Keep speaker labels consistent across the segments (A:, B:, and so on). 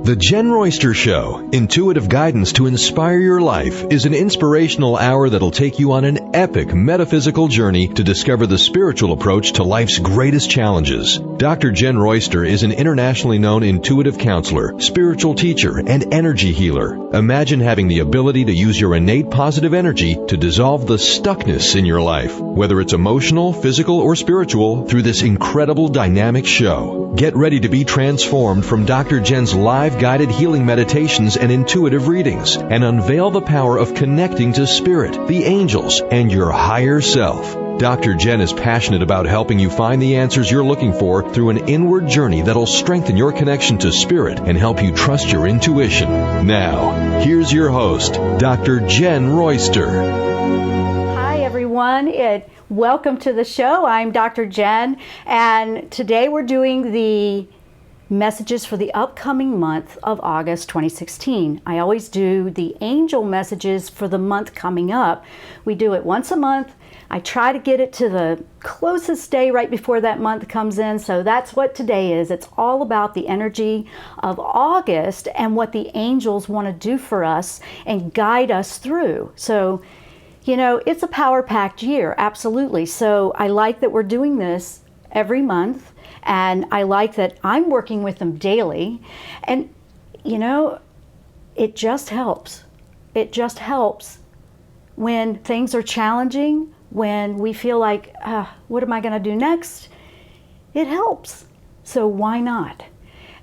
A: The Jenn Royster Show, intuitive guidance to inspire your life, is an inspirational hour that'll take you on an epic metaphysical journey to discover the spiritual approach to life's greatest challenges. Dr. Jenn Royster is an internationally known intuitive counselor, spiritual teacher, and energy healer. Imagine having the ability to use your innate positive energy to dissolve the stuckness in your life, whether it's emotional, physical, or spiritual, through this incredible dynamic show. Get ready to be transformed from Dr. Jenn's live guided healing meditations and intuitive readings, and unveil the power of connecting to spirit, the angels, and your higher self. Dr. Jenn is passionate about helping you find the answers you're looking for through an inward journey that'll strengthen your connection to spirit and help you trust your intuition. Now, here's your host, Dr. Jenn Royster.
B: Hi, everyone. Welcome to the show. I'm Dr. Jenn, and today we're doing the messages for the upcoming month of August 2016. I always do the angel messages for the month coming up. We do it once a month. I try to get it to the closest day right before that month comes in, so that's what today is. It's all about the energy of August and what the angels want to do for us and guide us through. So, you know, it's a power-packed year, absolutely. So I like that we're doing this every month. And I like that I'm working with them daily. And, you know, it just helps. It just helps when things are challenging, when we feel like, what am I going to do next? It helps. So why not?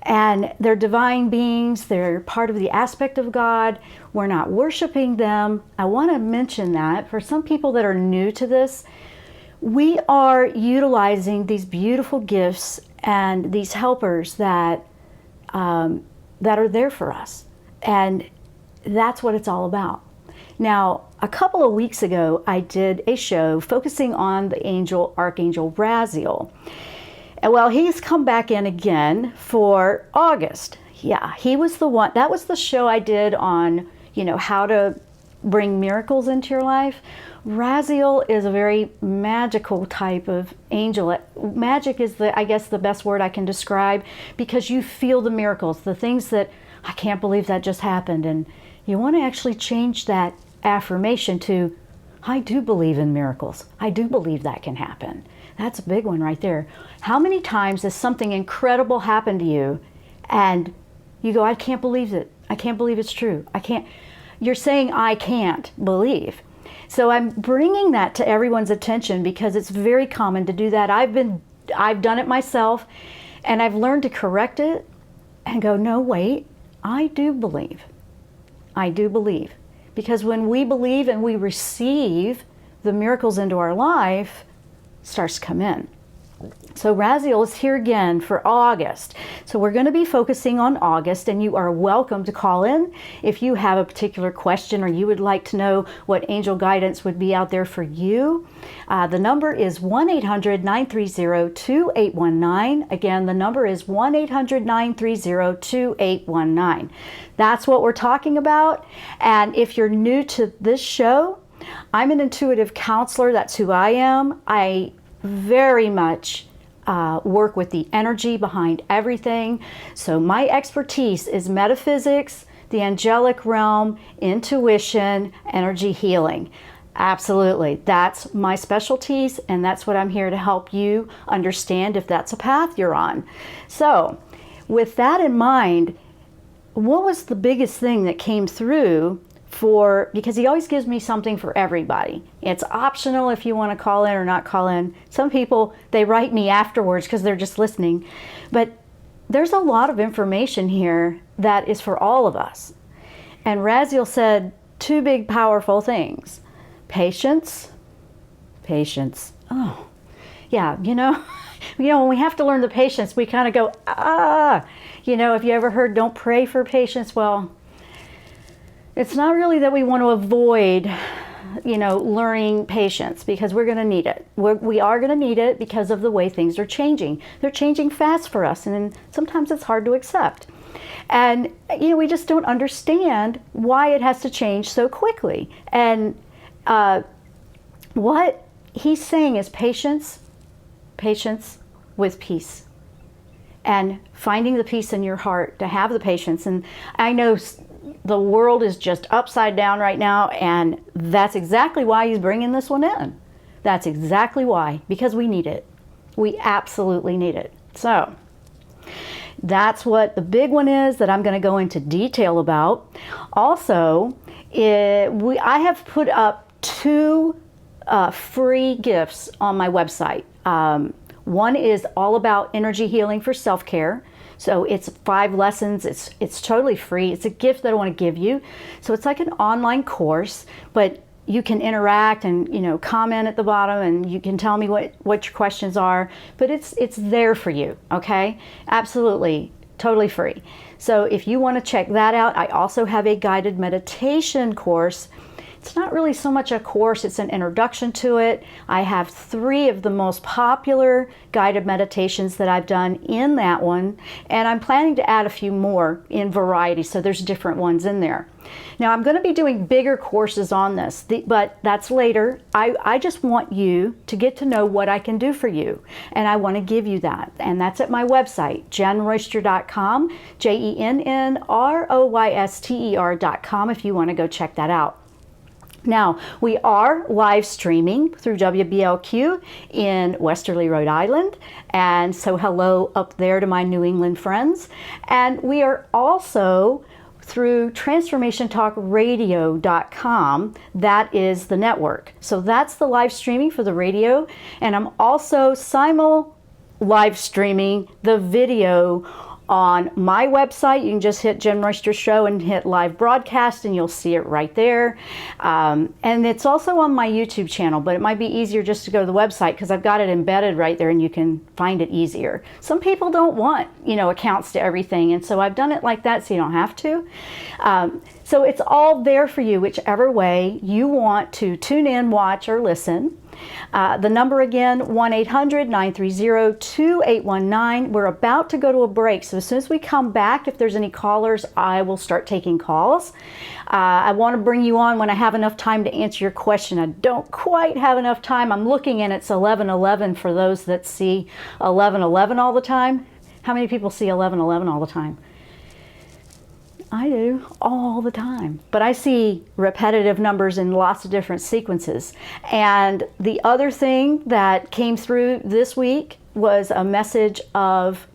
B: And they're divine beings. They're part of the aspect of God. We're not worshiping them. I want to mention that for some people that are new to this, we are utilizing these beautiful gifts and these helpers that are there for us. And that's what it's all about. Now, a couple of weeks ago, I did a show focusing on the angel, Archangel Raziel. And well, he's come back in again for August. Yeah, he was the one, that was the show I did on, you know, how to bring miracles into your life. Raziel is a very magical type of angel. Magic is I guess the best word I can describe, because you feel the miracles, the things that, I can't believe that just happened. And you want to actually change that affirmation to, I do believe in miracles. I do believe that can happen. That's a big one right there. How many times has something incredible happened to you and you go, I can't believe it. I can't believe it's true. You're saying, I can't believe. So I'm bringing that to everyone's attention because it's very common to do that. I've done it myself, and I've learned to correct it and go, no, wait, I do believe. I do believe. Because when we believe and we receive the miracles into our life, it starts to come in. So Raziel is here again for August. So we're going to be focusing on August, and you are welcome to call in if you have a particular question or you would like to know what angel guidance would be out there for you. The number is 1-800-930-2819. Again, the number is 1-800-930-2819. That's what we're talking about. And if you're new to this show, I'm an intuitive counselor. That's who I am. I very much work with the energy behind everything. So my expertise is metaphysics, the angelic realm, intuition, energy healing. Absolutely. That's my specialties, and that's what I'm here to help you understand if that's a path you're on. So with that in mind, what was the biggest thing that came through because he always gives me something for everybody. It's optional if you want to call in or not call in. Some people, they write me afterwards because they're just listening. But there's a lot of information here that is for all of us. And Raziel said two big, powerful things. Patience. Oh, yeah, when we have to learn the patience, we kind of go, if you ever heard, don't pray for patience, well, it's not really that we want to avoid, learning patience, because we're going to need it. We are going to need it because of the way things are changing. They're changing fast for us, and sometimes it's hard to accept. And, we just don't understand why it has to change so quickly. And what he's saying is patience with peace. and finding the peace in your heart to have the patience. And I know the world is just upside down right now, and that's exactly why he's bringing this one in. That's exactly why, because we need it. We absolutely need it. So that's what the big one is that I'm going to go into detail about. Also, I have put up 2 free gifts on my website. One is all about energy healing for self-care. So it's 5 lessons. It's totally free. It's a gift that I want to give you. So it's like an online course, but you can interact and comment at the bottom, and you can tell me what your questions are. But it's there for you. Okay, absolutely, totally free. So if you want to check that out, I also have a guided meditation course. It's not really so much a course, it's an introduction to it. I have 3 of the most popular guided meditations that I've done in that one, and I'm planning to add a few more in variety, so there's different ones in there. Now, I'm going to be doing bigger courses on this, but that's later. I just want you to get to know what I can do for you, and I want to give you that, and that's at my website, JennRoyster.com, JennRoyster.com, if you want to go check that out. Now, we are live streaming through WBLQ in Westerly, Rhode Island, and so hello up there to my New England friends. And we are also through TransformationTalkRadio.com. That is the network. So that's the live streaming for the radio, and I'm also live streaming the video on my website. You can just hit Jenn Royster Show and hit live broadcast, and you'll see it right there. And it's also on my YouTube channel, but it might be easier just to go to the website because I've got it embedded right there and you can find it easier. Some people don't want, accounts to everything, and so I've done it like that so you don't have to. So it's all there for you, whichever way you want to tune in, watch, or listen. The number again, 1-800-930-2819. We're about to go to a break, so as soon as we come back, if there's any callers, I will start taking calls. I want to bring you on when I have enough time to answer your question. I don't quite have enough time. I'm looking and it's 11:11 for those that see 11:11 all the time. How many people see 11:11 all the time? I do, all the time. But I see repetitive numbers in lots of different sequences. And the other thing that came through this week was a message of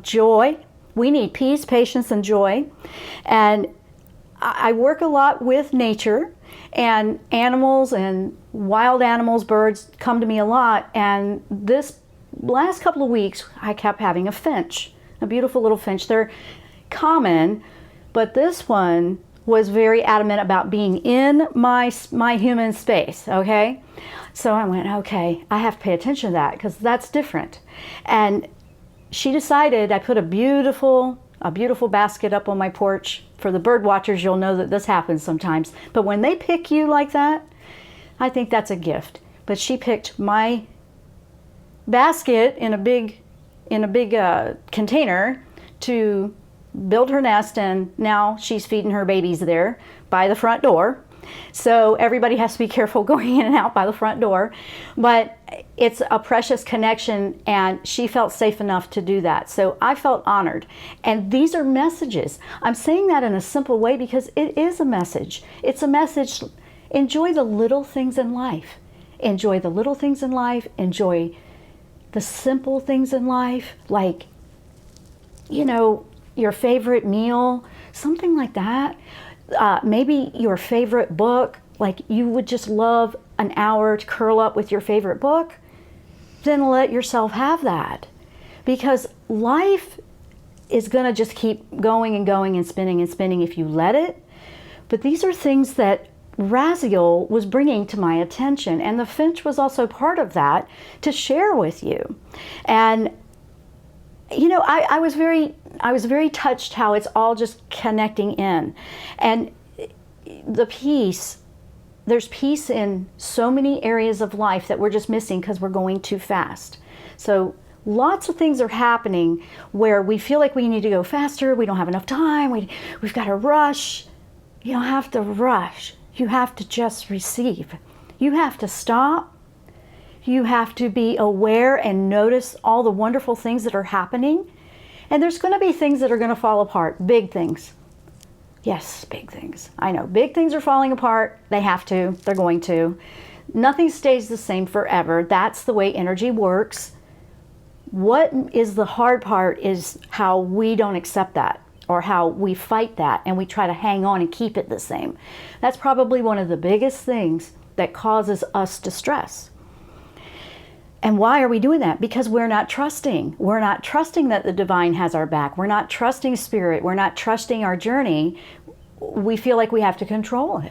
B: joy. We need peace, patience, and joy. And I work a lot with nature, and animals and wild animals, birds come to me a lot. And this last couple of weeks, I kept having a finch, a beautiful little finch. They're common, but this one was very adamant about being in my human space, okay? So I went, okay, I have to pay attention to that because that's different. And she decided, I put a beautiful basket up on my porch. For the bird watchers, you'll know that this happens sometimes. But when they pick you like that, I think that's a gift. But she picked my basket in a big container to build her nest, and now she's feeding her babies there by the front door. So everybody has to be careful going in and out by the front door. But it's a precious connection, and she felt safe enough to do that. So I felt honored. And these are messages. I'm saying that in a simple way because it is a message. It's a message. Enjoy the little things in life. Enjoy the little things in life. Enjoy the simple things in life, like, your favorite meal, something like that. Maybe your favorite book, like you would just love an hour to curl up with your favorite book. Then let yourself have that, because life is going to just keep going and going and spinning if you let it. But these are things that Raziel was bringing to my attention, and the finch was also part of that to share with you. And I was very touched how it's all just connecting in. And the peace, there's peace in so many areas of life that we're just missing because we're going too fast. So lots of things are happening where we feel like we need to go faster, we don't have enough time, we've got to rush. You don't have to rush. You have to just receive. You have to stop. You have to be aware and notice all the wonderful things that are happening. And there's going to be things that are going to fall apart, big things. Yes, big things. I know, big things are falling apart. They have to, they're going to. Nothing stays the same forever. That's the way energy works. What is the hard part is how we don't accept that, or how we fight that and we try to hang on and keep it the same. That's probably one of the biggest things that causes us distress. And why are we doing that? Because we're not trusting. We're not trusting that the divine has our back. We're not trusting spirit. We're not trusting our journey. We feel like we have to control it.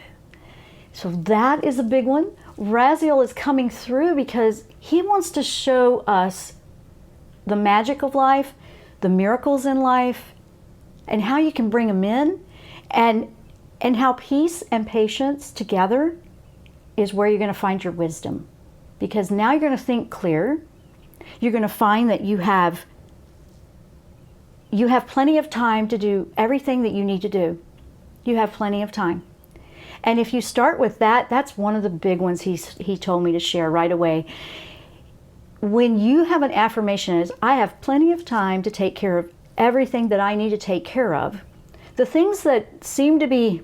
B: So that is a big one. Raziel is coming through because he wants to show us the magic of life, the miracles in life, and how you can bring them in, and how peace and patience together is where you're going to find your wisdom. Because now you're going to think clear. You're going to find that you have plenty of time to do everything that you need to do. You have plenty of time. And if you start with that, that's one of the big ones he told me to share right away. When you have an affirmation is, I have plenty of time to take care of everything that I need to take care of, the things that seem to be,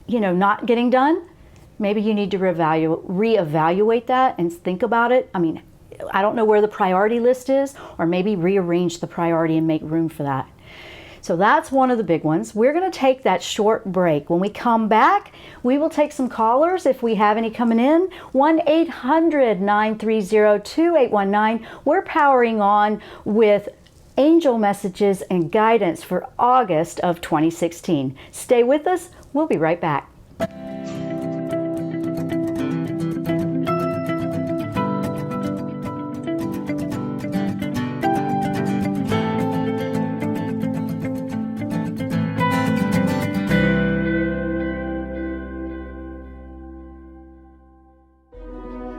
B: not getting done, maybe you need to reevaluate that and think about it. I mean, I don't know where the priority list is, or maybe rearrange the priority and make room for that. So that's one of the big ones. We're going to take that short break. When we come back, we will take some callers if we have any coming in. 1-800-930-2819. We're powering on with angel messages and guidance for August of 2016. Stay with us. We'll be right back.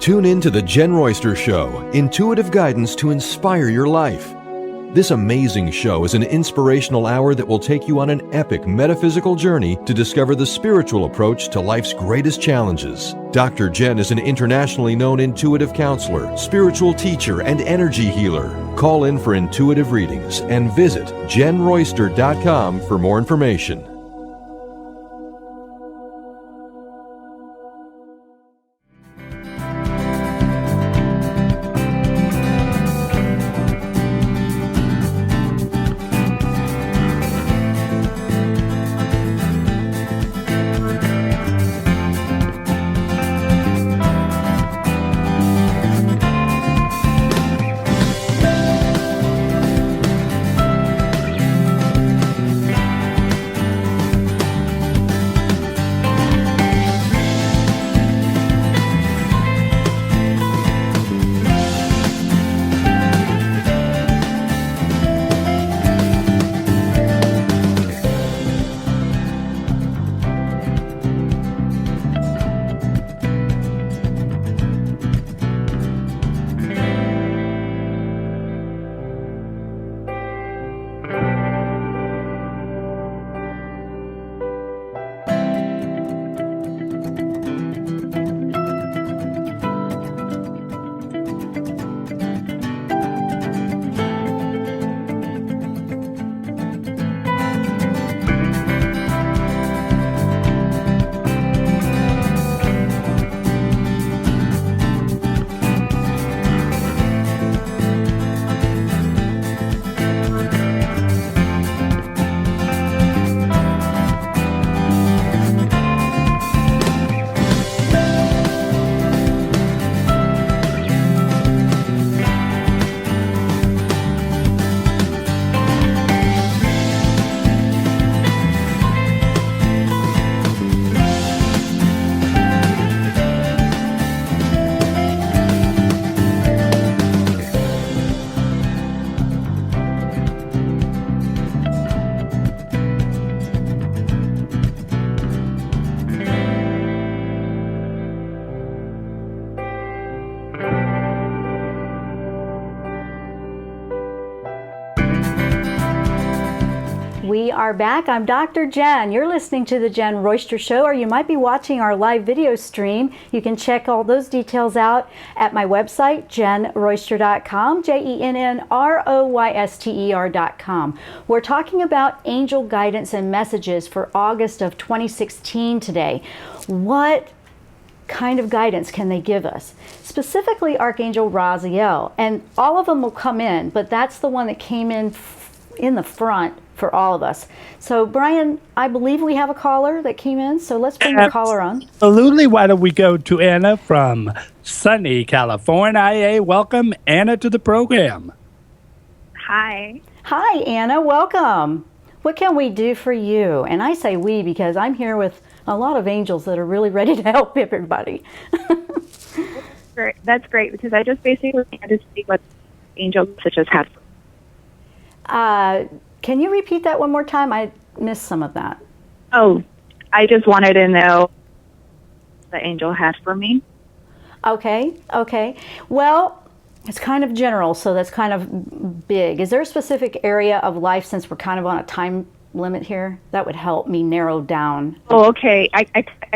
A: Tune in to the Jenn Royster Show, intuitive guidance to inspire your life. This amazing show is an inspirational hour that will take you on an epic metaphysical journey to discover the spiritual approach to life's greatest challenges. Dr. Jenn is an internationally known intuitive counselor, spiritual teacher, and energy healer. Call in for intuitive readings and visit JennRoyster.com for more information.
B: We are back. I'm Dr. Jenn. You're listening to the Jenn Royster Show, or you might be watching our live video stream. You can check all those details out at my website, jennroyster.com, JENNROYSTER.com. We're talking about angel guidance and messages for August of 2016 today. What kind of guidance can they give us? Specifically, Archangel Raziel, and all of them will come in, but that's the one that came in the front for all of us. So, Brian, I believe we have a caller that came in, so let's bring the caller on.
C: Absolutely. Why don't we go to Anna from sunny California? Welcome, Anna, to the program.
D: Hi.
B: Hi, Anna. Welcome. What can we do for you? And I say we because I'm here with a lot of angels that are really ready to help everybody.
D: Great. That's great, because I just basically had to see what angel messages had.
B: Can you repeat that one more time? I missed some of that.
D: Oh, I just wanted to know what the angel had for me.
B: Okay. Well, it's kind of general, so that's kind of big. Is there a specific area of life, since we're kind of on a time limit here, that would help me narrow down?
D: Oh, okay. I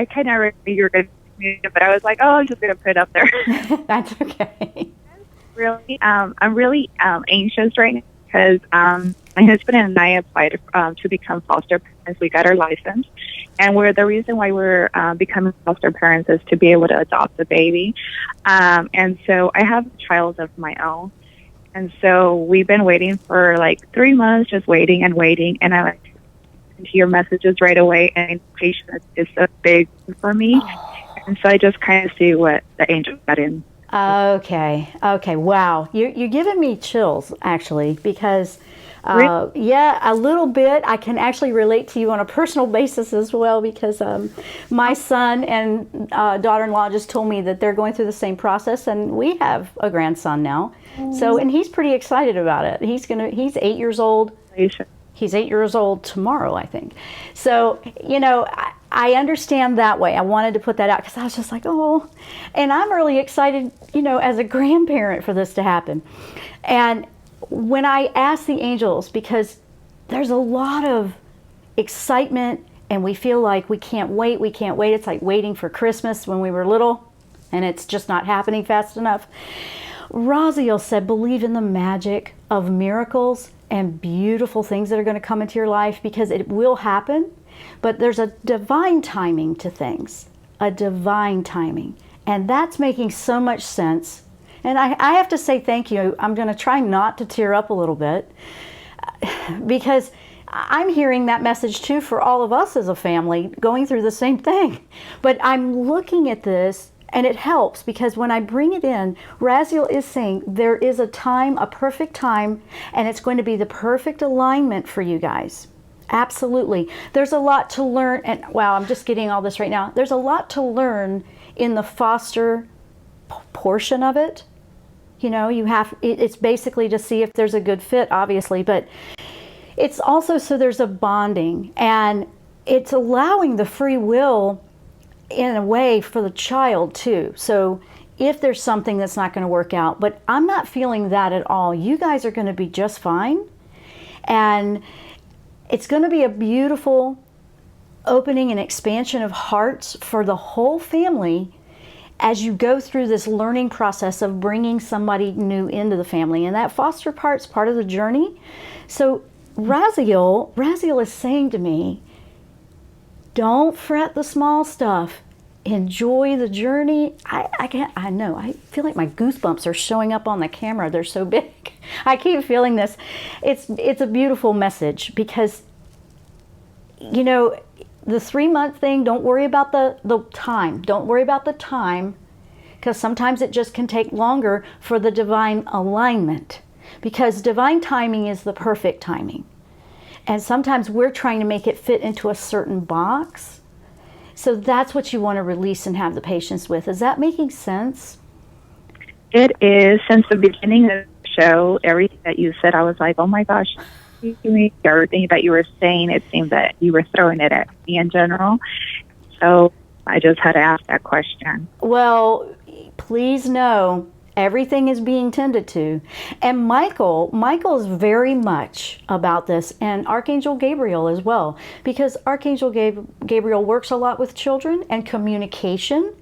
D: kind of remember you were going to me, but I was like, oh, I'm just going to put it up there.
B: That's okay.
D: I'm really anxious right now because my husband and I applied to become foster parents. We got our license, and the reason why we're becoming foster parents is to be able to adopt a baby. And so I have a child of my own, and so we've been waiting for like 3 months, just waiting, and I like to your messages right away, and patience is so big for me. And so I just kind of see what the angel got in.
B: Okay. Wow. You're giving me chills, actually, because,
D: Really?
B: yeah, a little bit. I can actually relate to you on a personal basis as well, because my son and daughter-in-law just told me that they're going through the same process, and we have a grandson now. So, and he's pretty excited about it. He's 8 years old. He's 8 years old tomorrow, I think. So, I understand that way. I wanted to put that out because I was just like, oh, and I'm really excited, as a grandparent for this to happen. And when I ask the angels, because there's a lot of excitement and we feel like we can't wait. It's like waiting for Christmas when we were little and it's just not happening fast enough. Raziel said, believe in the magic of miracles and beautiful things that are going to come into your life, because it will happen. But there's a divine timing to things, a divine timing. And that's making so much sense. And I have to say thank you. I'm going to try not to tear up a little bit, because I'm hearing that message too for all of us as a family going through the same thing. But I'm looking at this, and it helps, because when I bring it in, Raziel is saying there is a time, a perfect time, and it's going to be the perfect alignment for you guys. Absolutely. There's a lot to learn, and wow, I'm just getting all this right now. There's a lot to learn in the foster portion of it. It's basically to see if there's a good fit, obviously, but it's also so there's a bonding, and it's allowing the free will in a way for the child too. So if there's something that's not going to work out, but I'm not feeling that at all. You guys are going to be just fine, and it's going to be a beautiful opening and expansion of hearts for the whole family as you go through this learning process of bringing somebody new into the family. And that foster part's part of the journey. So Raziel is saying to me, don't fret the small stuff. Enjoy the journey. I know. I feel like my goosebumps are showing up on the camera. They're so big. I keep feeling this. It's a beautiful message, because, the 3 month thing, don't worry about the time. Don't worry about the time, because sometimes it just can take longer for the divine alignment, because divine timing is the perfect timing. And sometimes we're trying to make it fit into a certain box. So that's what you want to release and have the patience with. Is that making sense?
D: It is. Since the beginning of the show, everything that you said, I was like, oh my gosh, everything that you were saying, it seemed that you were throwing it at me in general. So I just had to ask that question.
B: Well, please know, Everything is being tended to. And Michael is very much about this, and Archangel Gabriel as well, because Archangel Gabriel works a lot with children and communication.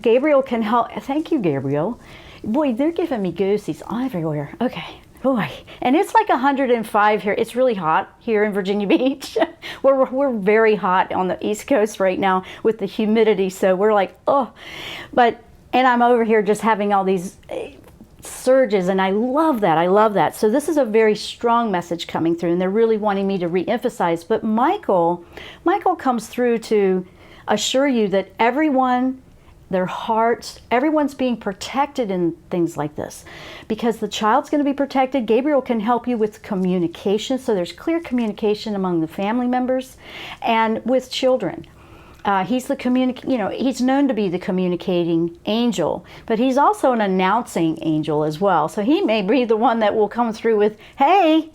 B: Gabriel can help. Thank you, Gabriel. Boy, they're giving me goosies everywhere. Okay. Boy, and it's like 105 here. It's really hot here in Virginia Beach. We're very hot on the East Coast right now with the humidity, so we're like, oh. And I'm over here just having all these surges, and I love that. I love that. So this is a very strong message coming through, and they're really wanting me to re-emphasize. But Michael comes through to assure you that everyone, their hearts, everyone's being protected in things like this, because the child's going to be protected. Gabriel can help you with communication, so there's clear communication among the family members and with children. He's he's known to be the communicating angel, but he's also an announcing angel as well. So he may be the one that will come through with, hey,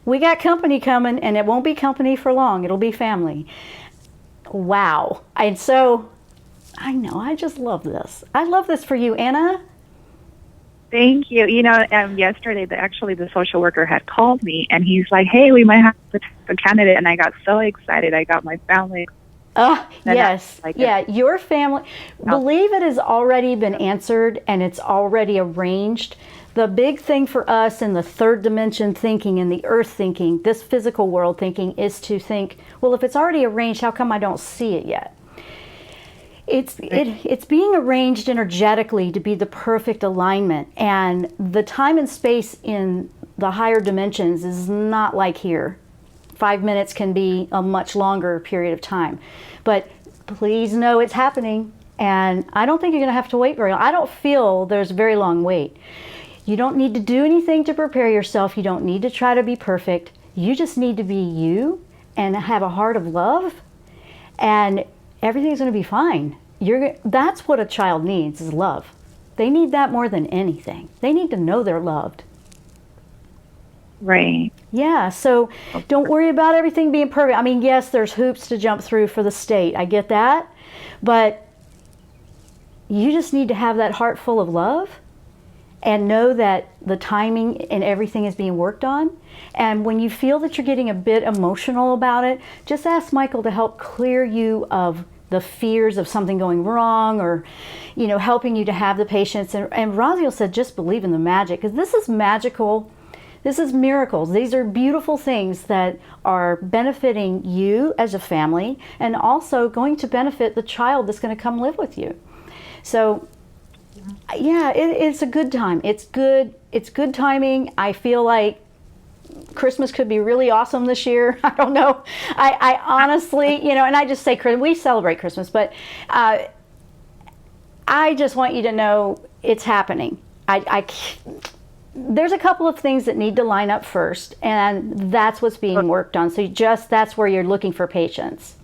B: we got company coming, and it won't be company for long. It'll be family. Wow. And so I know, I just love this. I love this for you, Anna.
D: Thank you. Yesterday, the social worker had called me, and he's like, hey, we might have a candidate. And I got so excited. I got my family.
B: Yes. Your family, believe it has already been answered and it's already arranged. The big thing for us in the third dimension thinking, in the earth thinking, this physical world thinking, is to think, well, if it's already arranged, how come I don't see it yet? It's being arranged energetically to be the perfect alignment, and the time and space in the higher dimensions is not like here. 5 minutes can be a much longer period of time. But please know it's happening, and I don't think you're going to have to wait very long. I don't feel there's a very long wait. You don't need to do anything to prepare yourself. You don't need to try to be perfect. You just need to be you and have a heart of love, and everything's going to be fine. That's what a child needs, is love. They need that more than anything. They need to know they're loved.
D: Right.
B: Yeah, so don't worry about everything being perfect. I mean, yes, there's hoops to jump through for the state. I get that. But you just need to have that heart full of love and know that the timing and everything is being worked on. And when you feel that you're getting a bit emotional about it, just ask Michael to help clear you of the fears of something going wrong, or, helping you to have the patience. And Raziel said, just believe in the magic, because this is magical. This is miracles. These are beautiful things that are benefiting you as a family, and also going to benefit the child that's going to come live with you. So, yeah, it's a good time. It's good timing. I feel like Christmas could be really awesome this year. I don't know. I honestly, and I just say we celebrate Christmas, but I just want you to know it's happening. There's a couple of things that need to line up first, and that's what's being worked on. So that's where you're looking for patience.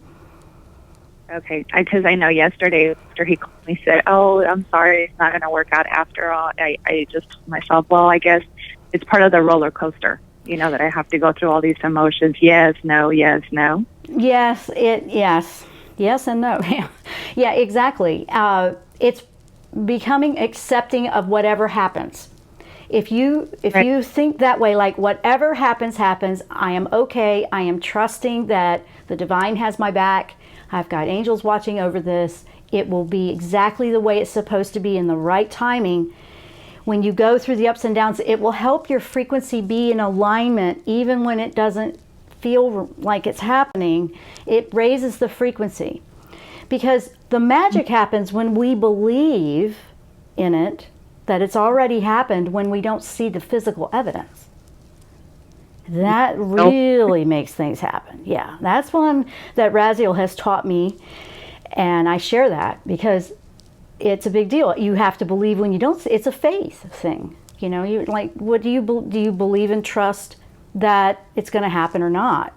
D: Okay, because I know yesterday after he called me, said, oh, I'm sorry, it's not going to work out after all. I just told myself, well, I guess it's part of the roller coaster, that I have to go through all these emotions. Yes, no, yes, no. Yes,
B: yes and no. Yeah, exactly. It's becoming accepting of whatever happens. If you think that way, like whatever happens, I am okay. I am trusting that the divine has my back. I've got angels watching over this. It will be exactly the way it's supposed to be in the right timing. When you go through the ups and downs, it will help your frequency be in alignment, even when it doesn't feel like it's happening. It raises the frequency, because the magic happens when we believe in it, that it's already happened, when we don't see the physical evidence. That really makes things happen. Yeah, that's one that Raziel has taught me, and I share that because it's a big deal. You have to believe when you don't see. It's a faith thing. What do you believe and trust that it's going to happen or not?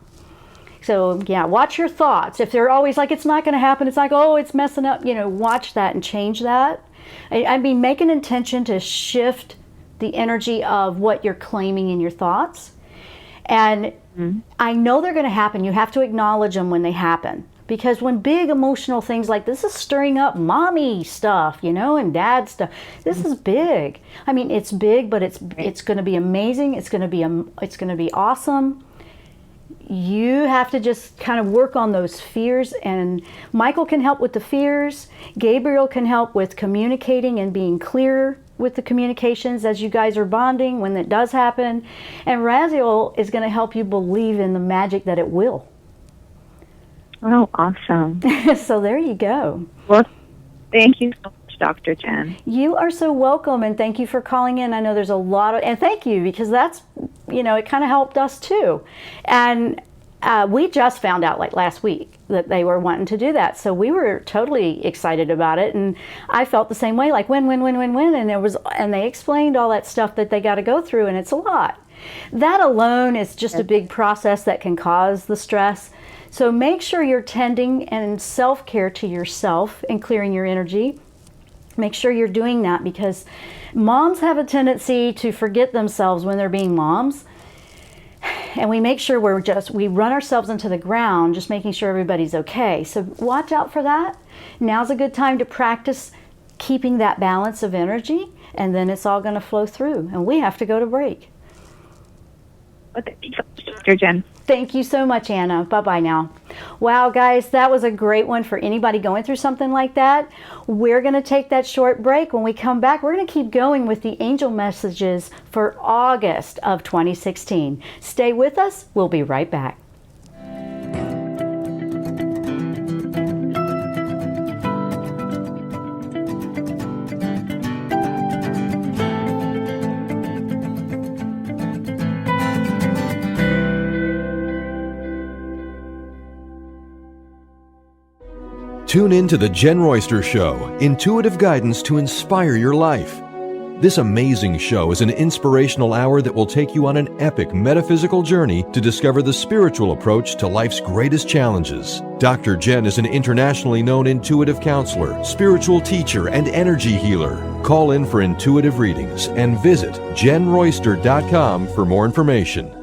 B: So yeah, watch your thoughts. If they're always like it's not going to happen, it's like, oh, it's messing up. Watch that and change that. I mean, make an intention to shift the energy of what you're claiming in your thoughts. And I know they're going to happen. You have to acknowledge them when they happen. Because when big emotional things like this is stirring up mommy stuff, and dad stuff, this is big. I mean, it's big, but it's going to be amazing. It's going to be awesome. You have to just kind of work on those fears, and Michael can help with the fears. Gabriel can help with communicating and being clear with the communications as you guys are bonding when it does happen. And Raziel is going to help you believe in the magic that it will.
D: Oh, awesome.
B: So there you go.
D: Well, thank you so much, Dr. Jenn.
B: You are so welcome, and thank you for calling in. I know there's a lot of, and thank you, because that's, it kind of helped us too. And we just found out like last week that they were wanting to do that. So we were totally excited about it. And I felt the same way, like win. And they explained all that stuff that they got to go through, and it's a lot. That alone is just a big process that can cause the stress. So make sure you're tending and self-care to yourself and clearing your energy. Make sure you're doing that, because moms have a tendency to forget themselves when they're being moms. And we make sure we run ourselves into the ground, just making sure everybody's okay. So watch out for that. Now's a good time to practice keeping that balance of energy, and then it's all going to flow through. And we have to go to break.
D: Well, thank you so much, Dr. Jenn.
B: Thank you so much, Anna. Bye-bye now. Wow, guys, that was a great one for anybody going through something like that. We're going to take that short break. When we come back, we're going to keep going with the angel messages for August of 2016. Stay with us. We'll be right back.
A: Tune in to the Jenn Royster Show, intuitive guidance to inspire your life. This amazing show is an inspirational hour that will take you on an epic metaphysical journey to discover the spiritual approach to life's greatest challenges. Dr. Jenn is an internationally known intuitive counselor, spiritual teacher, and energy healer. Call in for intuitive readings and visit JennRoyster.com for more information.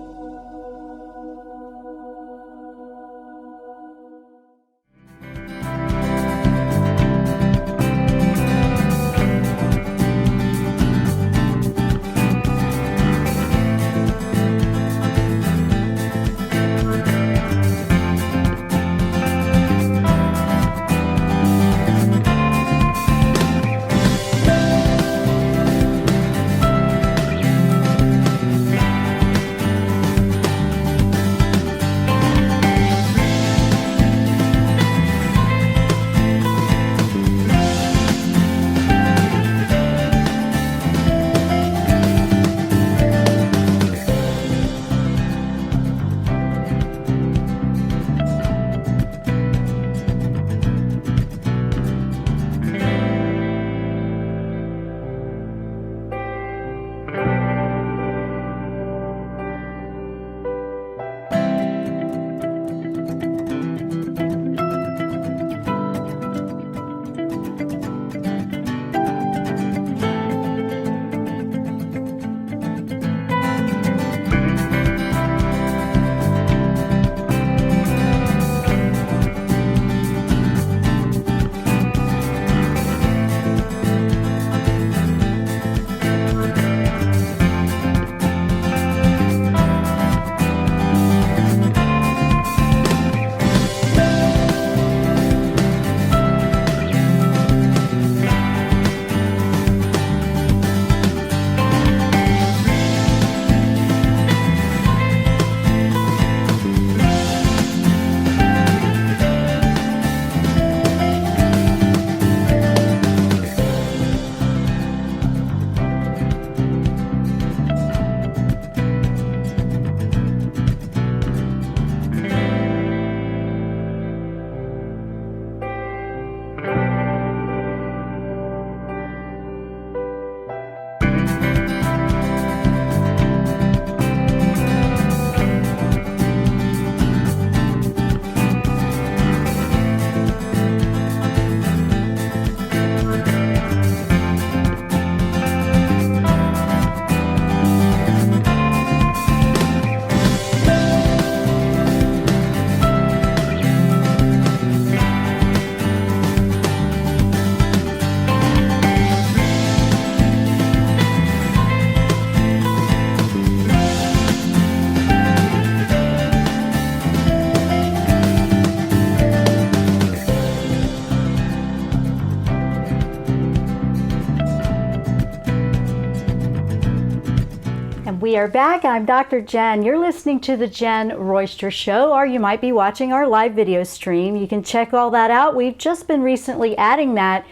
B: are back. I'm Dr. Jenn. You're listening to the Jenn Royster Show, or you might be watching our live video stream. You can check all that out. We've just been recently adding that.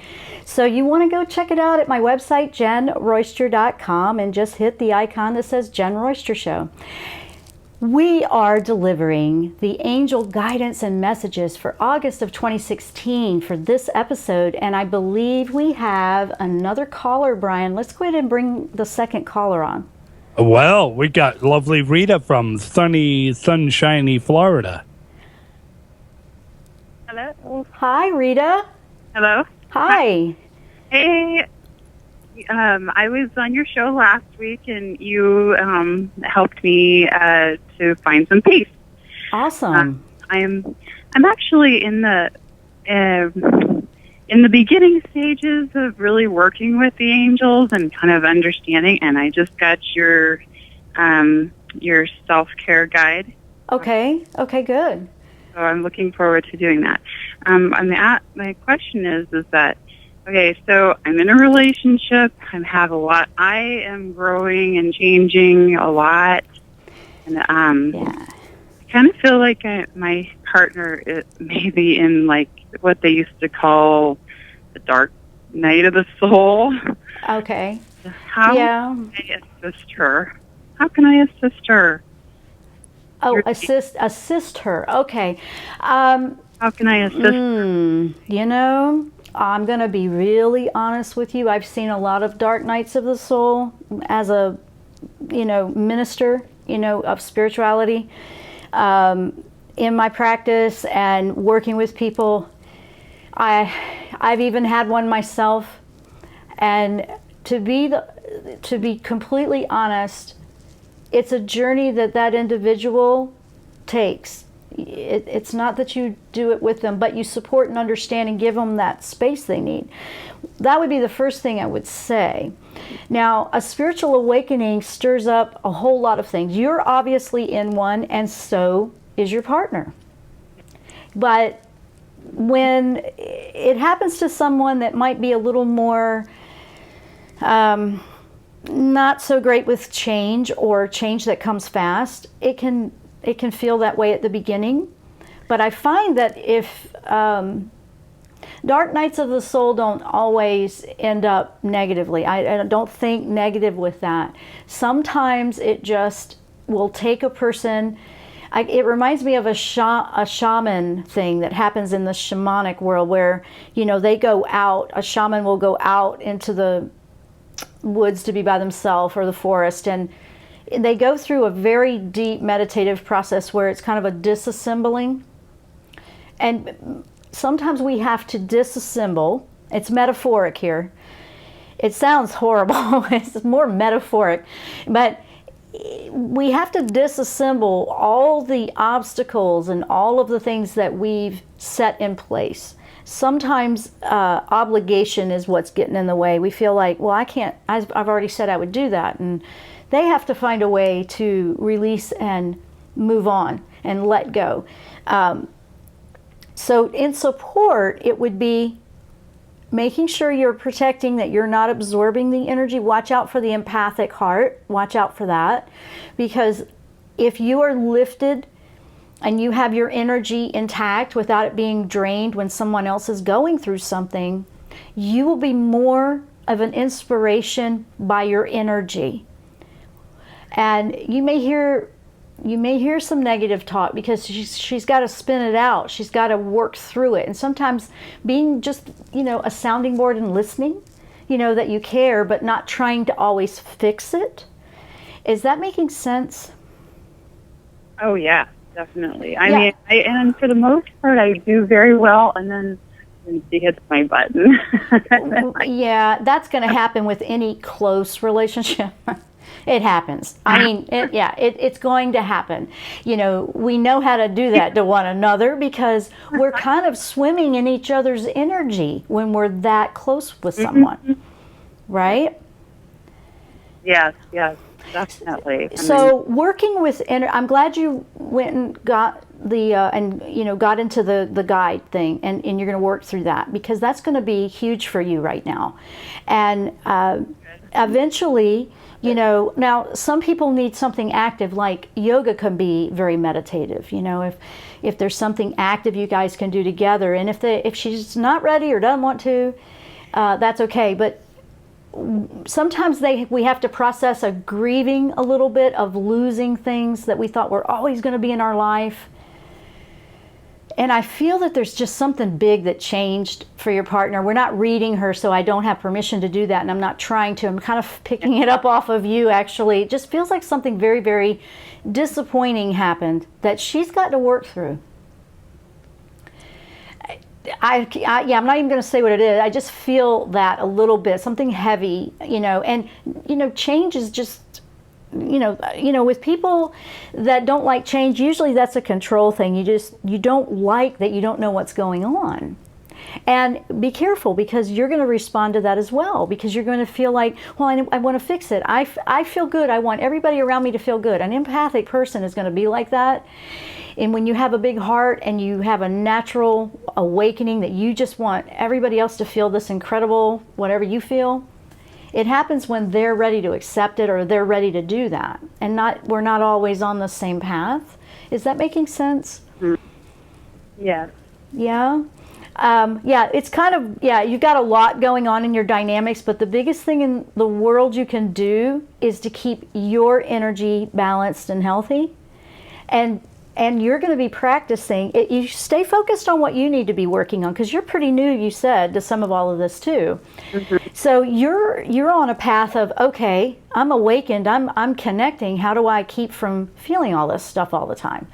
B: So you want to go check it out at my website, jennroyster.com, and just hit the icon that says Jenn Royster Show. We are delivering the angel guidance and messages for August of 2016 for this episode, and I believe we have another caller, Brian. Let's go ahead and bring the second caller on.
C: Well, we got lovely Rita from sunshiny Florida.
D: Hello.
B: Hi, Rita.
D: Hello.
B: Hi.
D: Hey. I was on your show last week, and you helped me to find some peace.
B: Awesome.
D: I'm actually in the beginning stages of really working with the angels and kind of understanding. And I just got your self-care guide.
B: Okay. Okay. Good.
D: So I'm looking forward to doing that. My question is that. Okay, so I'm in a relationship. I have a lot. I am growing and changing a lot, and I kind of feel like my partner may be in like what they used to call the dark night of the soul.
B: Okay.
D: How can I assist her? How can I assist her?
B: Oh, assist her. Okay.
D: How can I assist her?
B: You know, I'm going to be really honest with you. I've seen a lot of dark nights of the soul as a, minister, of spirituality in my practice and working with people. I've even had one myself. And to be completely honest, it's a journey that individual takes. It's not that you do it with them, but you support and understand and give them that space they need. That would be the first thing I would say. Now, a spiritual awakening stirs up a whole lot of things. You're obviously in one, and so is your partner. But when it happens to someone that might be a little more not so great with change, or change that comes fast, it can feel that way at the beginning. But I find that if dark nights of the soul don't always end up negatively. I don't think negative with that. Sometimes it just will take a person. It reminds me of a shaman thing that happens in the shamanic world where, they go out, a shaman will go out into the woods to be by themselves, or the forest, and they go through a very deep meditative process where it's kind of a disassembling. And sometimes we have to disassemble. It's metaphoric here. It sounds horrible. It's more metaphoric. But we have to disassemble all the obstacles and all of the things that we've set in place. Sometimes obligation is what's getting in the way. We feel like, well, I can't, I've already said I would do that. And they have to find a way to release and move on and let go. So in support, it would be making sure you're protecting, that you're not absorbing the energy. Watch out for the empathic heart. Watch out for that. Because if you are lifted and you have your energy intact without it being drained when someone else is going through something, you will be more of an inspiration by your energy. And you may hear some negative talk because she's got to spin it out. She's got to work through it. And sometimes being just, a sounding board and listening, that you care, but not trying to always fix it. Is that making sense?
D: Oh, yeah, definitely. I mean, and for the most part, I do very well, and then when she hits my button.
B: Yeah, that's going to happen with any close relationship. It happens. I mean, it's going to happen. We know how to do that to one another because we're kind of swimming in each other's energy when we're that close with someone, right?
D: Yes, definitely.
B: So working with, I'm glad you went and got the, got into the guide thing, and you're going to work through that because that's going to be huge for you right now. And eventually, You know, now some people need something active, like yoga can be very meditative. You know, if there's something active you guys can do together, and if she's not ready or doesn't want to, that's okay. But sometimes we have to process a grieving a little bit of losing things that we thought were always going to be in our life. And I feel that there's just something big that changed for your partner. We're not reading her, so I don't have permission to do that, and I'm not trying to. I'm kind of picking it up off of you, actually. It just feels like something very, very disappointing happened that she's got to work through. I'm not even going to say what it is. I just feel that a little bit, something heavy, you know. And, you know, change is just, you know, with people that don't like change, usually that's a control thing. You don't like that you don't know what's going on. And be careful, because you're going to respond to that as well, because you're going to feel like, well, I want to fix it. I feel good. I want everybody around me to feel good. An empathic person is going to be like that. And when you have a big heart and you have a natural awakening that you just want everybody else to feel this incredible, whatever you feel, it happens when they're ready to accept it or they're ready to do that. And we're not always on the same path. Is that making sense?
D: Yes.
B: Yeah? It's kind of, you've got a lot going on in your dynamics, but the biggest thing in the world you can do is to keep your energy balanced and healthy. And you're going to be practicing. You stay focused on what you need to be working on, because you're pretty new, you said, to some of all of this too. Mm-hmm. So you're on a path of, okay, I'm awakened, I'm connecting. How do I keep from feeling all this stuff all the time?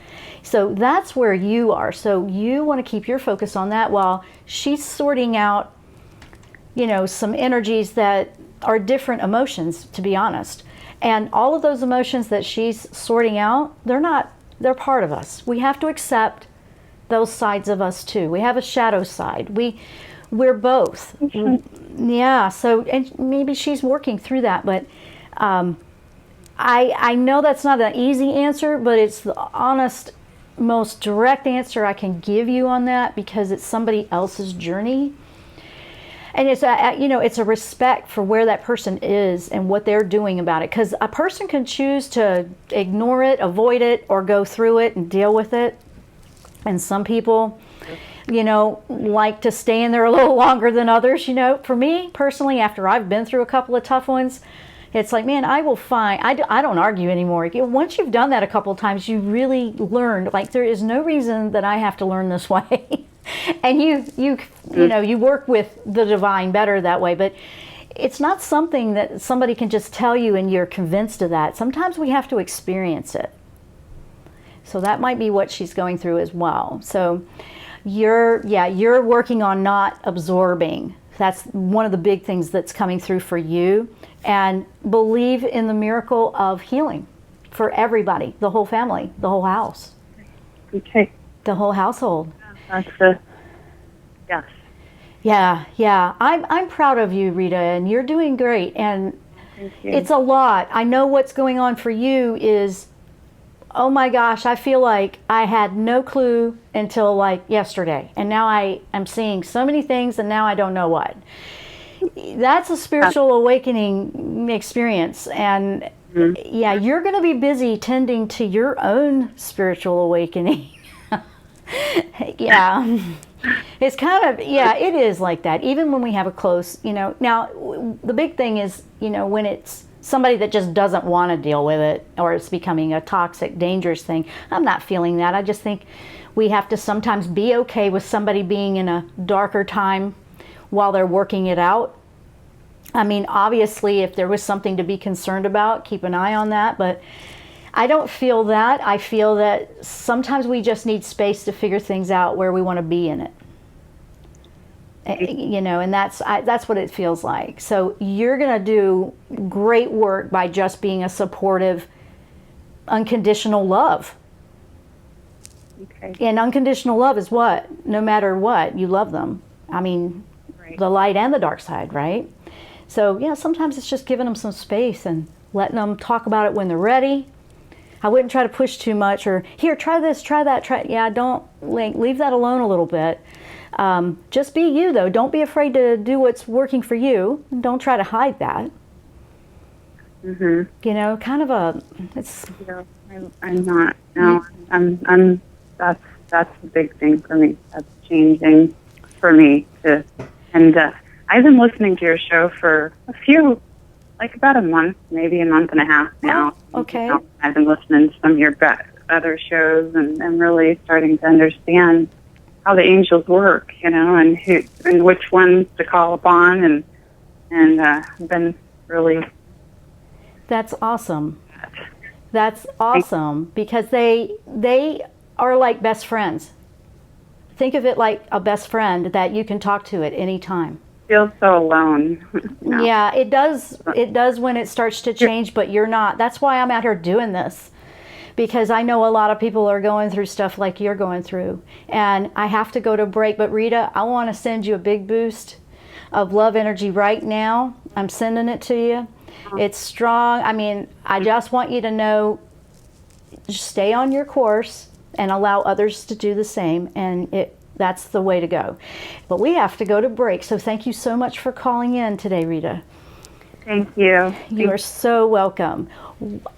B: So that's where you are. So you want to keep your focus on that while she's sorting out, you know, some energies that are different emotions, to be honest. And all of those emotions that she's sorting out, they're part of us. We have to accept those sides of us too. We have a shadow side. We're both. Mm-hmm. Yeah. So, and maybe she's working through that, but I know that's not an easy answer, but it's the honest, most direct answer I can give you on that, because it's somebody else's journey. And it's a respect for where that person is and what they're doing about it. Because a person can choose to ignore it, avoid it, or go through it and deal with it. And some people, you know, like to stay in there a little longer than others. You know, for me personally, after I've been through a couple of tough ones, it's like, man, I don't argue anymore. Once you've done that a couple of times, you really learn, like, there is no reason that I have to learn this way. And you work with the divine better that way, but it's not something that somebody can just tell you and you're convinced of that. Sometimes we have to experience it. So that might be what she's going through as well. So you're working on not absorbing. That's one of the big things that's coming through for you. And believe in the miracle of healing for everybody, the whole family, the whole house.
D: Okay.
B: The whole household.
D: Yes.
B: Yeah. I'm proud of you, Rita, and you're doing great. And
D: Thank you.
B: It's a lot. I know what's going on for you is, oh my gosh, I feel like I had no clue until like yesterday. And now I am seeing so many things, and now I don't know what. That's a spiritual awakening experience. And you're going to be busy tending to your own spiritual awakening. Yeah. It's kind of, it is like that. Even when we have a close, now the big thing is, when it's somebody that just doesn't want to deal with it, or it's becoming a toxic, dangerous thing. I'm not feeling that. I just think we have to sometimes be okay with somebody being in a darker time while they're working it out. I mean, obviously, if there was something to be concerned about, keep an eye on that, but I don't feel that. I feel that sometimes we just need space to figure things out where we want to be in it. And that's what it feels like. So you're going to do great work by just being a supportive, unconditional love.
D: Okay.
B: And unconditional love is what? No matter what, you love them. I mean,
D: Right.
B: The light and the dark side, right? So, sometimes it's just giving them some space and letting them talk about it when they're ready. I wouldn't try to push too much, or here, try this, try that, don't leave that alone a little bit. Just be you, though. Don't be afraid to do what's working for you. Don't try to hide that. You know, kind of it's.
E: No, I'm not. No, I'm. That's a big thing for me. That's changing for me too. And I've been listening to your show for about a month, maybe a month and a half now.
B: Oh, okay.
E: I've been listening to some of your other shows and really starting to understand how the angels work, you know, and which ones to call upon, and I've been really.
B: That's awesome. That's awesome because they are like best friends. Think of it like a best friend that you can talk to at any time.
E: Feel so alone. No.
B: Yeah, it does. It does when it starts to change, but you're not. That's why I'm out here doing this, because I know a lot of people are going through stuff like you're going through, and I have to go to break. But Rita, I want to send you a big boost of love energy right now. I'm sending it to you. It's strong. I mean, I just want you to know, just stay on your course and allow others to do the same, and that's the way to go. But we have to go to break, so thank you so much for calling in today, Rita.
E: Thank you.
B: You are so welcome.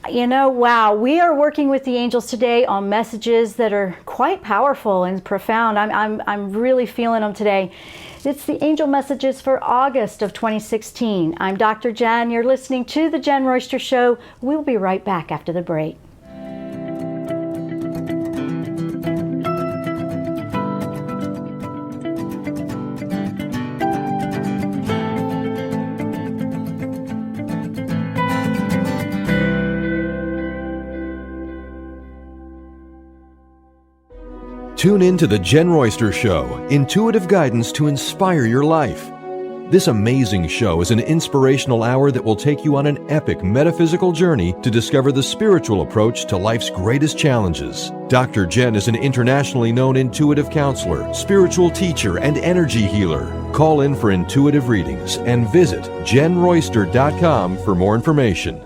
B: You know, wow, we are working with the angels today on messages that are quite powerful and profound. I'm really feeling them today. It's the angel messages for August of 2016. I'm Dr. Jenn. You're listening to The Jenn Royster Show. We'll be right back after the break.
A: Tune in to The Jenn Royster Show, intuitive guidance to inspire your life. This amazing show is an inspirational hour that will take you on an epic metaphysical journey to discover the spiritual approach to life's greatest challenges. Dr. Jenn is an internationally known intuitive counselor, spiritual teacher, and energy healer. Call in for intuitive readings and visit JennRoyster.com for more information.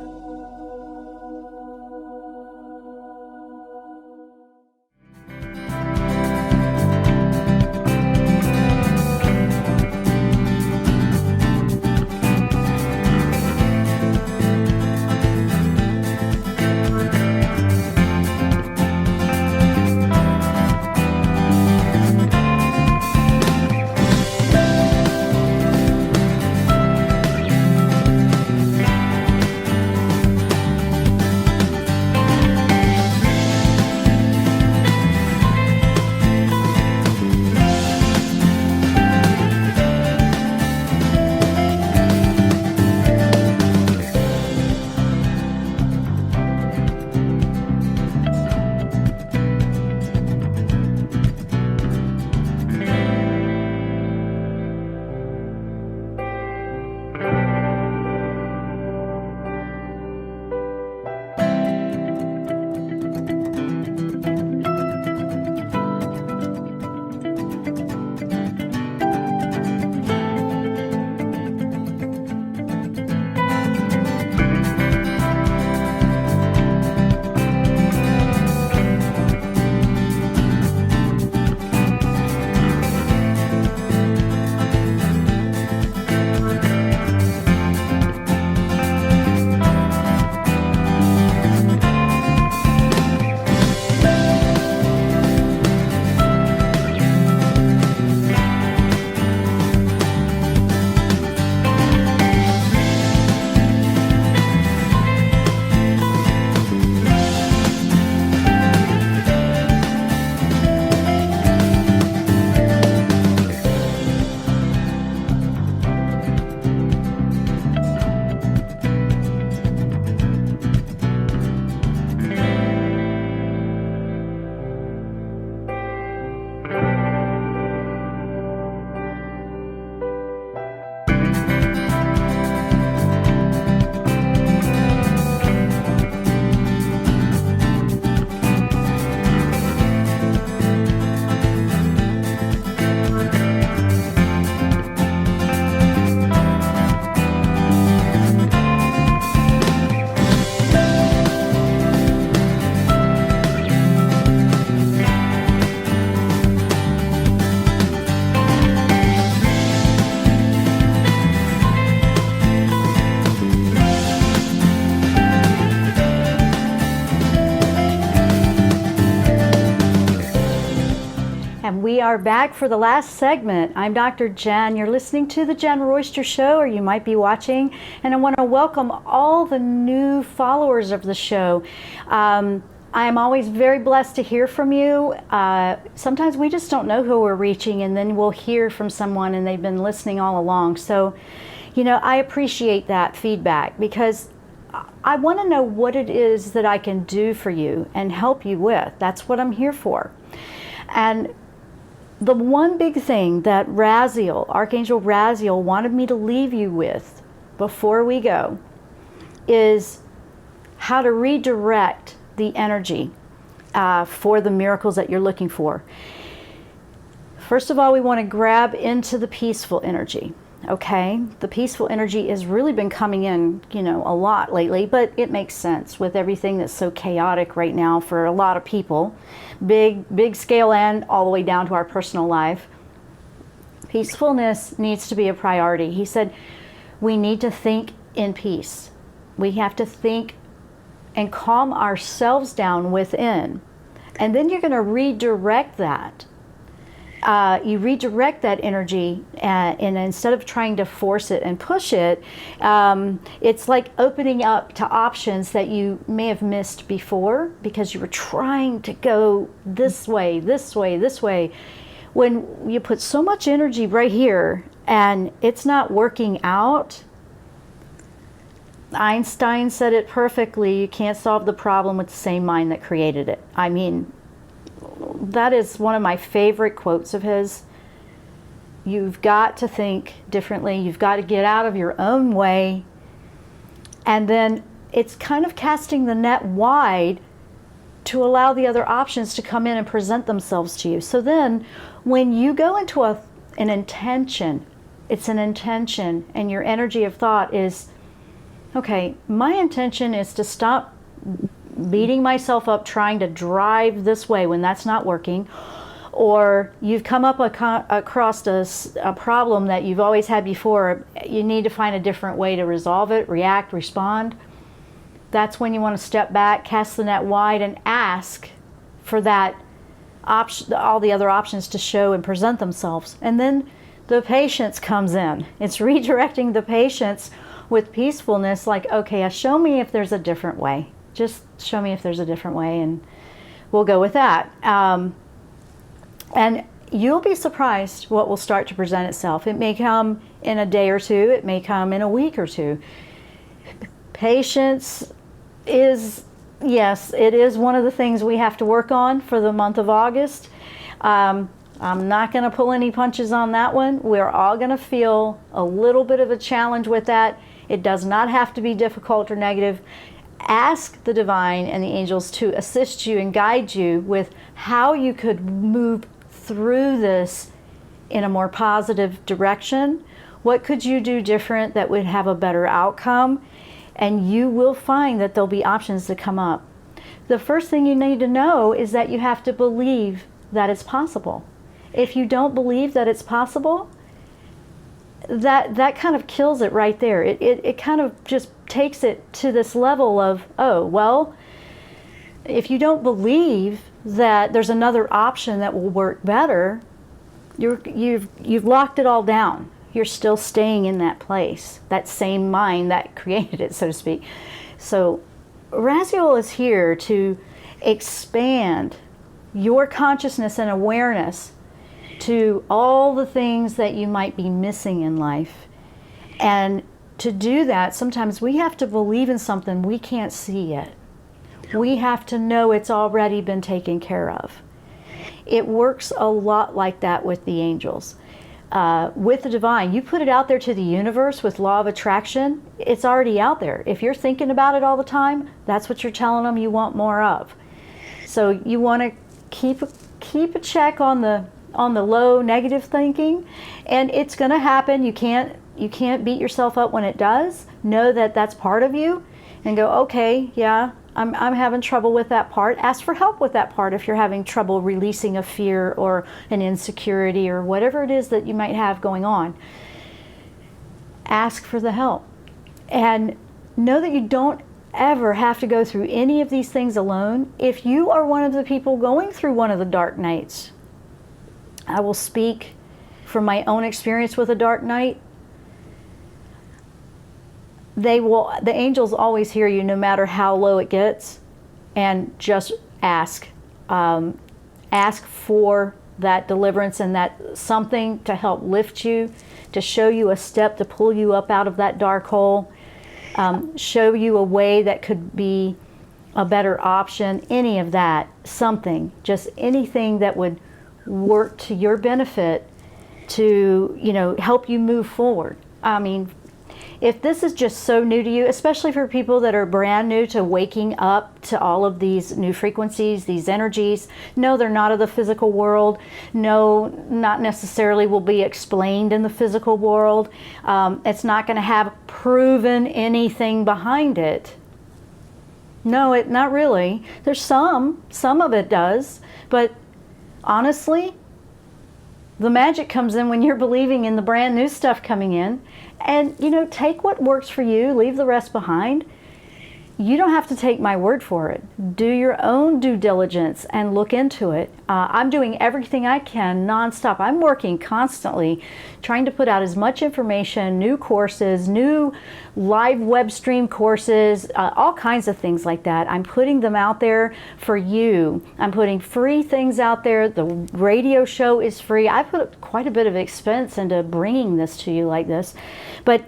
B: And we are back for the last segment. I'm Dr. Jenn. You're listening to the Jenn Royster Show, or you might be watching. And I want to welcome all the new followers of the show. I am always very blessed to hear from you. Sometimes we just don't know who we're reaching, and then we'll hear from someone and they've been listening all along. So, you know, I appreciate that feedback, because I want to know what it is that I can do for you and help you with. That's what I'm here for. And the one big thing that Raziel, Archangel Raziel, wanted me to leave you with before we go is how to redirect the energy for the miracles that you're looking for. First of all, we want to grab into the peaceful energy. Okay, the peaceful energy has really been coming in, you know, a lot lately, but it makes sense with everything that's so chaotic right now for a lot of people, big scale and all the way down to our personal life. Peacefulness needs to be a priority. He said we need to think in peace. We have to think and calm ourselves down within, and then you're going to redirect that. You redirect that energy, and instead of trying to force it and push it, it's like opening up to options that you may have missed before because you were trying to go this way, this way, this way. When you put so much energy right here and it's not working out, Einstein said it perfectly, you can't solve the problem with the same mind that created it. I mean, that is one of my favorite quotes of his. You've got to think differently. You've got to get out of your own way. And then it's kind of casting the net wide to allow the other options to come in and present themselves to you. So then when you go into an intention, it's an intention, and your energy of thought is, okay, my intention is to stop beating myself up trying to drive this way when that's not working, or you've come up across a problem that you've always had before, you need to find a different way to resolve it, react, respond. That's when you want to step back, cast the net wide, and ask for that option, all the other options to show and present themselves. And then the patience comes in. It's redirecting the patience with peacefulness, like, okay, show me if there's a different way. Just show me if there's a different way, and we'll go with that. And you'll be surprised what will start to present itself. It may come in a day or two. It may come in a week or two. Patience is, yes, it is one of the things we have to work on for the month of August. I'm not going to pull any punches on that one. We're all going to feel a little bit of a challenge with that. It does not have to be difficult or negative. Ask the divine and the angels to assist you and guide you with how you could move through this in a more positive direction. What could you do different that would have a better outcome? And you will find that there'll be options that come up. The first thing you need to know is that you have to believe that it's possible. If you don't believe that it's possible, that kind of kills it right there. It kind of just takes it to this level of, oh, well, if you don't believe that there's another option that will work better, you've locked it all down. You're still staying in that place, that same mind that created it, so to speak. So Raziel is here to expand your consciousness and awareness to all the things that you might be missing in life. And to do that, sometimes we have to believe in something we can't see yet. We have to know it's already been taken care of. It works a lot like that with the angels. With the divine, you put it out there to the universe with law of attraction, it's already out there. If you're thinking about it all the time, that's what you're telling them you want more of. So you want to keep a check on the low negative thinking, and it's going to happen. You can't beat yourself up when it does. Know that that's part of you, and go, okay, yeah, I'm having trouble with that part. Ask for help with that part if you're having trouble releasing a fear or an insecurity or whatever it is that you might have going on. Ask for the help, and know that you don't ever have to go through any of these things alone. If you are one of the people going through one of the dark nights, I will speak from my own experience with a dark night. The angels always hear you no matter how low it gets, and just ask. Ask for that deliverance and that something to help lift you, to show you a step to pull you up out of that dark hole, show you a way that could be a better option, any of that, something, just anything that would work to your benefit to, help you move forward. I mean, if this is just so new to you, especially for people that are brand new to waking up to all of these new frequencies, these energies, no, they're not of the physical world. No, not necessarily will be explained in the physical world. It's not going to have proven anything behind it. No, not really. There's some of it does, but honestly, the magic comes in when you're believing in the brand new stuff coming in. And, take what works for you, leave the rest behind. You don't have to take my word for it. Do your own due diligence and look into it. I'm doing everything I can nonstop. I'm working constantly trying to put out as much information, new courses, new live web stream courses, all kinds of things like that. I'm putting them out there for you. I'm putting free things out there. The radio show is free. I put quite a bit of expense into bringing this to you like this, but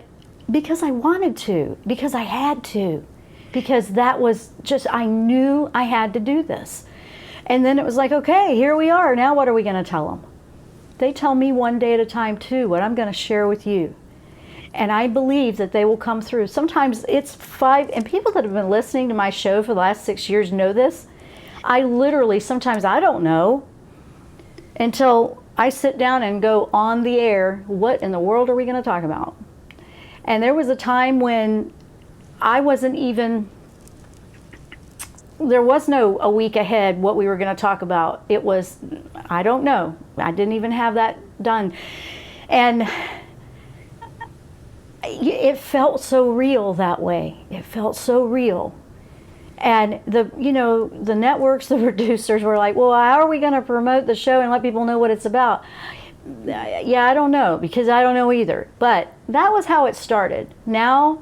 B: because I wanted to, because I had to. Because that was just, I knew I had to do this. And then it was like, okay, here we are. Now what are we going to tell them? They tell me one day at a time too, what I'm going to share with you. And I believe that they will come through. Sometimes it's 5, and people that have been listening to my show for the last 6 years know this. I literally, sometimes I don't know until I sit down and go on the air, what in the world are we going to talk about? And there was a time when I wasn't even, there was no a week ahead what we were going to talk about. It was, I don't know. I didn't even have that done. And it felt so real that way. It felt so real. And the networks, the producers were like, well, how are we going to promote the show and let people know what it's about? Yeah, I don't know, because I don't know either. But that was how it started. Now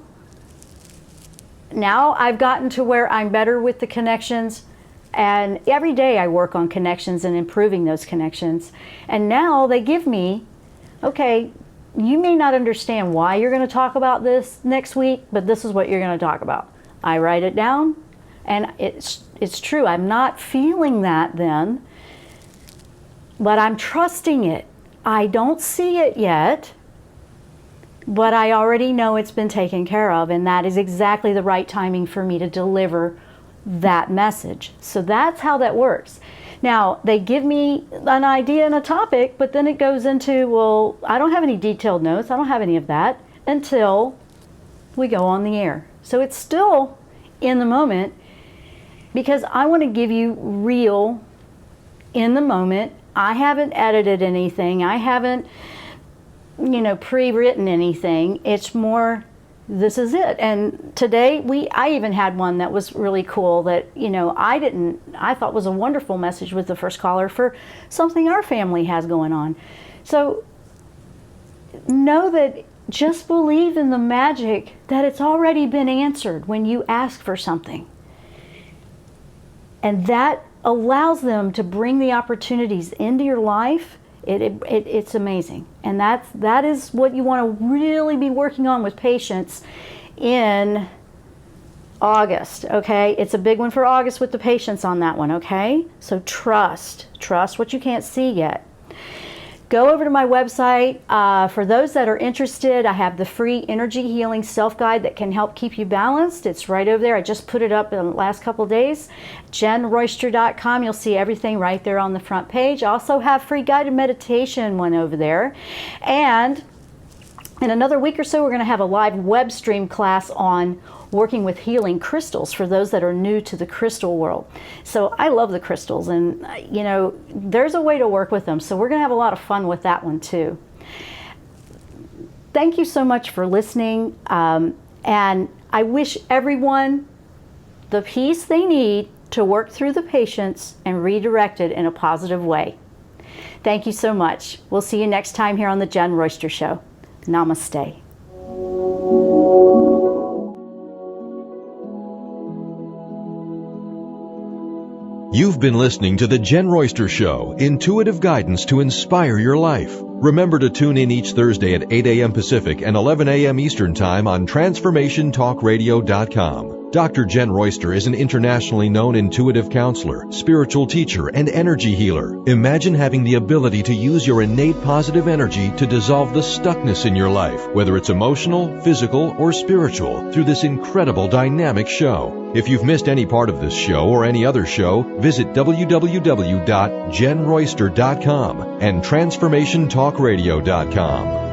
B: I've gotten to where I'm better with the connections, and every day I work on connections and improving those connections. And now they give me, okay, you may not understand why you're going to talk about this next week, but this is what you're going to talk about. I write it down, and it's true. I'm not feeling that then, but I'm trusting it. I don't see it yet, but I already know it's been taken care of, and that is exactly the right timing for me to deliver that message. So that's how that works. Now, they give me an idea and a topic, but then it goes into, well, I don't have any detailed notes. I don't have any of that until we go on the air. So it's still in the moment, because I want to give you real, in the moment. I haven't edited anything. I haven't pre-written anything. It's more, this is it. And today I even had one that was really cool that, I thought was a wonderful message with the first caller for something our family has going on. So know that, just believe in the magic that it's already been answered when you ask for something. And that allows them to bring the opportunities into your life. It's amazing. And that is what you want to really be working on with patience in August, okay? It's a big one for August with the patience on that one, okay? So trust what you can't see yet. Go over to my website. For those that are interested, I have the free energy healing self-guide that can help keep you balanced. It's right over there. I just put it up in the last couple of days. JennRoyster.com. You'll see everything right there on the front page. I also have free guided meditation one over there. And in another week or so, we're going to have a live web stream class on working with healing crystals for those that are new to the crystal world. So I love the crystals, and there's a way to work with them. So we're going to have a lot of fun with that one too. Thank you so much for listening. And I wish everyone the peace they need to work through the patience and redirect it in a positive way. Thank you so much. We'll see you next time here on the Jenn Royster Show. Namaste.
A: You've been listening to The Jenn Royster Show, intuitive guidance to inspire your life. Remember to tune in each Thursday at 8 a.m. Pacific and 11 a.m. Eastern Time on TransformationTalkRadio.com. Dr. Jenn Royster is an internationally known intuitive counselor, spiritual teacher, and energy healer. Imagine having the ability to use your innate positive energy to dissolve the stuckness in your life, whether it's emotional, physical, or spiritual, through this incredible dynamic show. If you've missed any part of this show or any other show, visit www.JennRoyster.com and TransformationTalkRadio.com.